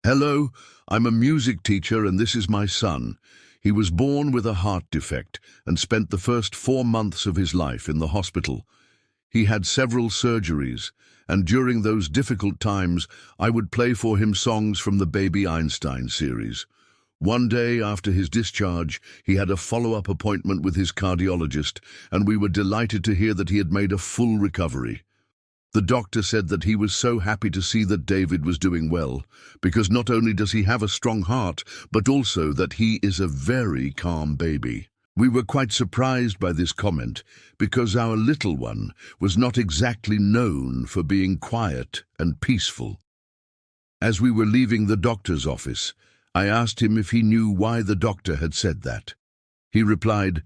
Hello, I'm a music teacher and this is my son. He was born with a heart defect and spent the first 4 months of his life in the hospital. He had several surgeries, and during those difficult times, I would play for him songs from the Baby Einstein series. One day after his discharge, he had a follow-up appointment with his cardiologist, and we were delighted to hear that he had made a full recovery. The doctor said that he was so happy to see that David was doing well, because not only does he have a strong heart, but also that he is a very calm baby. We were quite surprised by this comment, because our little one was not exactly known for being quiet and peaceful. As we were leaving the doctor's office, I asked him if he knew why the doctor had said that. He replied,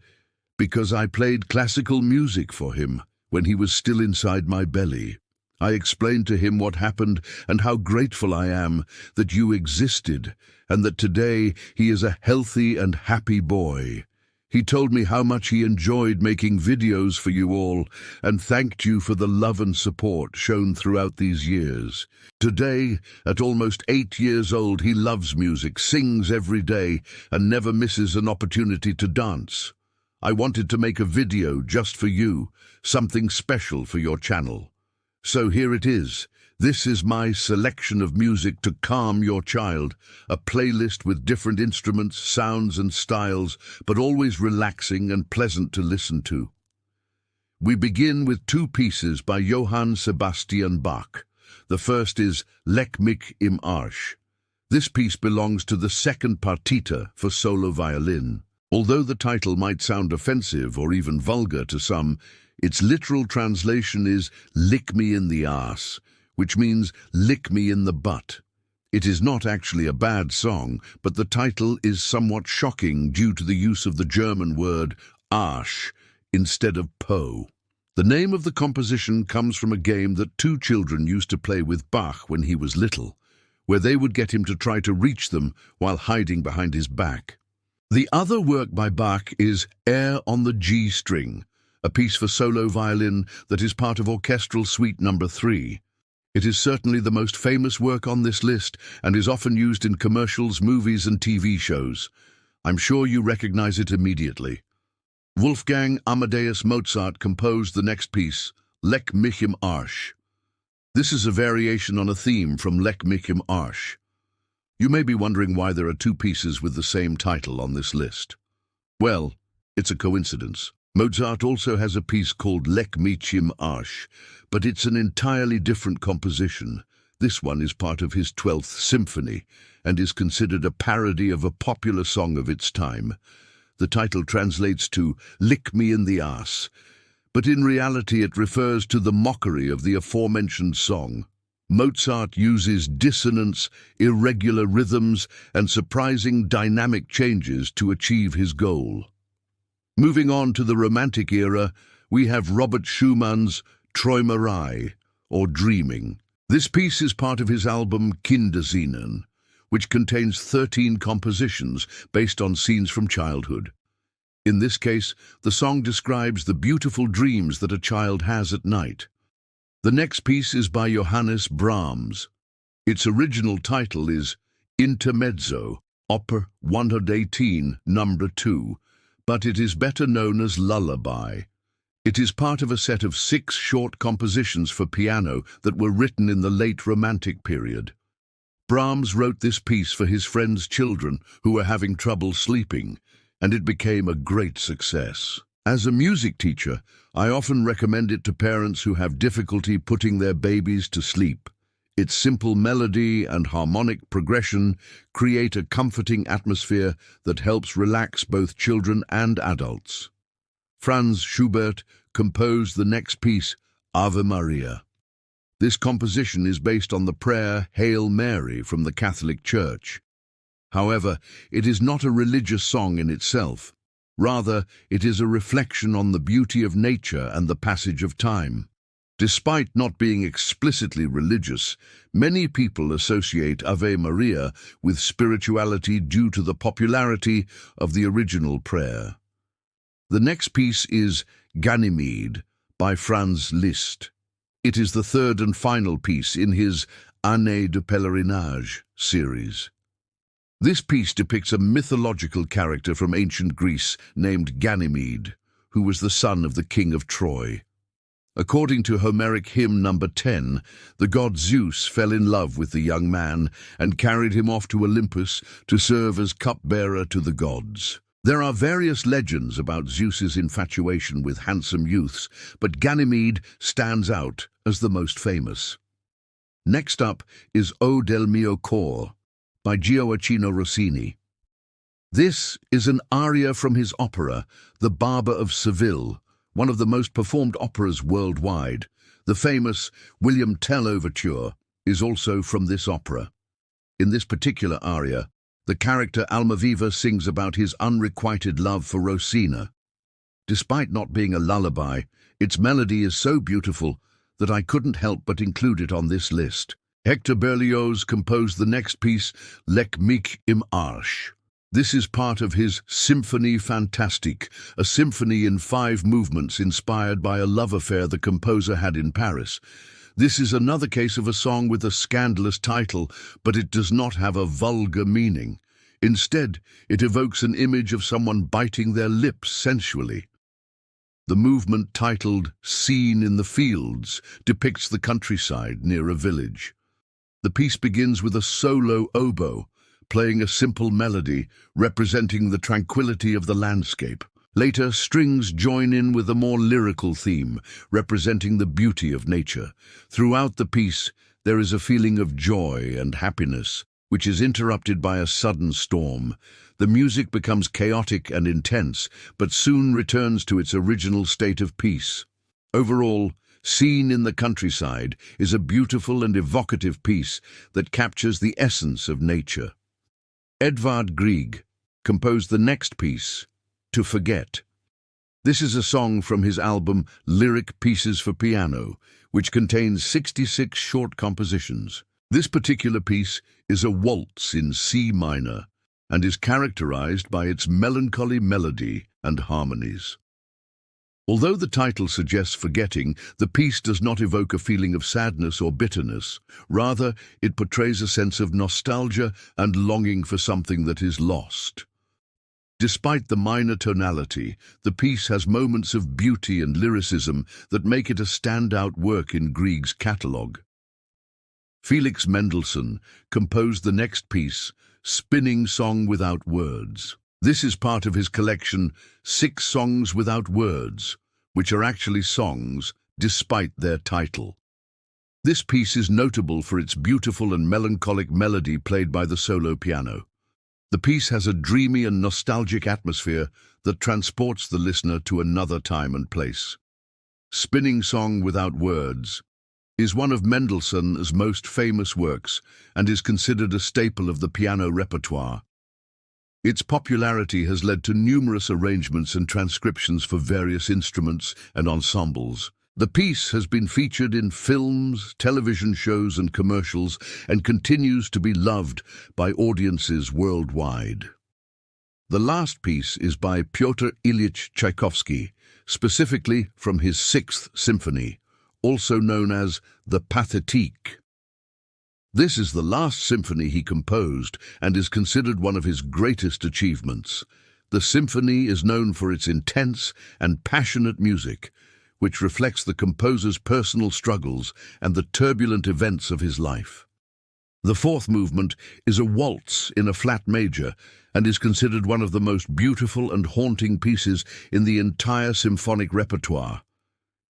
"Because I played classical music for him when he was still inside my belly. I explained to him what happened and how grateful I am that you existed and that today he is a healthy and happy boy. He told me how much he enjoyed making videos for you all and thanked you for the love and support shown throughout these years. Today, at almost 8 years old, he loves music, sings every day, and never misses an opportunity to dance. I wanted to make a video just for you, something special for your channel. So here it is. This is my selection of music to calm your child, a playlist with different instruments, sounds and styles, but always relaxing and pleasant to listen to. We begin with 2 pieces by Johann Sebastian Bach. The first is Leck mich im Arsch. This piece belongs to the second partita for solo violin. Although the title might sound offensive or even vulgar to some, its literal translation is "lick me in the ass," which means lick me in the butt. It is not actually a bad song, but the title is somewhat shocking due to the use of the German word Arsch instead of Po. The name of the composition comes from a game that 2 children used to play with Bach when he was little, where they would get him to try to reach them while hiding behind his back. The other work by Bach is Air on the G string, a piece for solo violin that is part of Orchestral Suite No. 3. It is certainly the most famous work on this list and is often used in commercials, movies and TV shows. I'm sure you recognize it immediately. Wolfgang Amadeus Mozart composed the next piece, Leck mich im Arsch. This is a variation on a theme from Leck mich im Arsch. You may be wondering why there are 2 pieces with the same title on this list. Well, it's a coincidence. Mozart also has a piece called Leck mich im Arsch, but it's an entirely different composition. This one is part of his 12th symphony and is considered a parody of a popular song of its time. The title translates to Lick Me in the Ass, but in reality it refers to the mockery of the aforementioned song. Mozart uses dissonance, irregular rhythms, and surprising dynamic changes to achieve his goal. Moving on to the Romantic era, we have Robert Schumann's Träumerei, or Dreaming. This piece is part of his album Kinderscenen, which contains 13 compositions based on scenes from childhood. In this case, the song describes the beautiful dreams that a child has at night. The next piece is by Johannes Brahms. Its original title is Intermezzo, Opera 118, No. 2, but it is better known as Lullaby. It is part of a set of 6 short compositions for piano that were written in the late Romantic period. Brahms wrote this piece for his friend's children who were having trouble sleeping, and it became a great success. As a music teacher, I often recommend it to parents who have difficulty putting their babies to sleep. Its simple melody and harmonic progression create a comforting atmosphere that helps relax both children and adults. Franz Schubert composed the next piece, Ave Maria. This composition is based on the prayer Hail Mary from the Catholic Church. However, it is not a religious song in itself. Rather, it is a reflection on the beauty of nature and the passage of time. Despite not being explicitly religious, many people associate Ave Maria with spirituality due to the popularity of the original prayer. The next piece is Ganymede by Franz Liszt. It is the third and final piece in his Année de Pèlerinage series. This piece depicts a mythological character from ancient Greece named Ganymede, who was the son of the king of Troy. According to Homeric hymn number 10, the god Zeus fell in love with the young man and carried him off to Olympus to serve as cupbearer to the gods. There are various legends about Zeus's infatuation with handsome youths, but Ganymede stands out as the most famous. Next up is O del mio cor by Gioacchino Rossini. This is an aria from his opera, The Barber of Seville, one of the most performed operas worldwide. The famous William Tell overture is also from this opera. In this particular aria, the character Almaviva sings about his unrequited love for Rosina. Despite not being a lullaby, its melody is so beautiful that I couldn't help but include it on this list. Hector Berlioz composed the next piece, Leg mich im Arsch. This is part of his Symphonie Fantastique, a symphony in 5 movements inspired by a love affair the composer had in Paris. This is another case of a song with a scandalous title, but it does not have a vulgar meaning. Instead, it evokes an image of someone biting their lips sensually. The movement, titled Scene in the Fields, depicts the countryside near a village. The piece begins with a solo oboe, playing a simple melody representing the tranquility of the landscape. Later, strings join in with a more lyrical theme, representing the beauty of nature. Throughout the piece, there is a feeling of joy and happiness, which is interrupted by a sudden storm. The music becomes chaotic and intense, but soon returns to its original state of peace. Overall, Scene in the Countryside is a beautiful and evocative piece that captures the essence of nature. Edvard Grieg composed the next piece, To Forget. This is a song from his album Lyric Pieces for Piano, which contains 66 short compositions. This particular piece is a waltz in C minor and is characterized by its melancholy melody and harmonies. Although the title suggests forgetting, the piece does not evoke a feeling of sadness or bitterness. Rather, it portrays a sense of nostalgia and longing for something that is lost. Despite the minor tonality, the piece has moments of beauty and lyricism that make it a standout work in Grieg's catalogue. Felix Mendelssohn composed the next piece, Spinning Song Without Words. This is part of his collection, 6 Songs Without Words, which are actually songs despite their title. This piece is notable for its beautiful and melancholic melody played by the solo piano. The piece has a dreamy and nostalgic atmosphere that transports the listener to another time and place. Spinning Song Without Words is one of Mendelssohn's most famous works and is considered a staple of the piano repertoire. Its popularity has led to numerous arrangements and transcriptions for various instruments and ensembles. The piece has been featured in films, television shows, and commercials, and continues to be loved by audiences worldwide. The last piece is by Pyotr Ilyich Tchaikovsky, specifically from his 6th Symphony, also known as the Pathétique. This is the last symphony he composed and is considered one of his greatest achievements. The symphony is known for its intense and passionate music, which reflects the composer's personal struggles and the turbulent events of his life. The 4th movement is a waltz in a flat major and is considered one of the most beautiful and haunting pieces in the entire symphonic repertoire.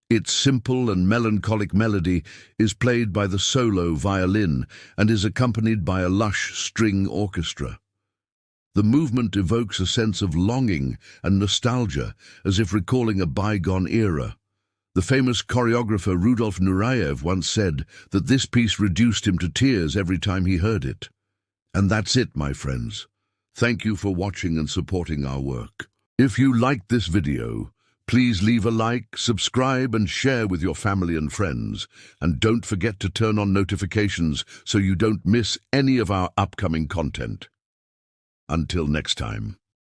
Its simple and melancholic melody is played by the solo violin and is accompanied by a lush string orchestra. The movement evokes a sense of longing and nostalgia, as if recalling a bygone era. The famous choreographer Rudolf Nureyev once said that this piece reduced him to tears every time he heard it. And that's it, my friends. Thank you for watching and supporting our work. If you liked this video, please leave a like, subscribe, and share with your family and friends. And don't forget to turn on notifications so you don't miss any of our upcoming content. Until next time.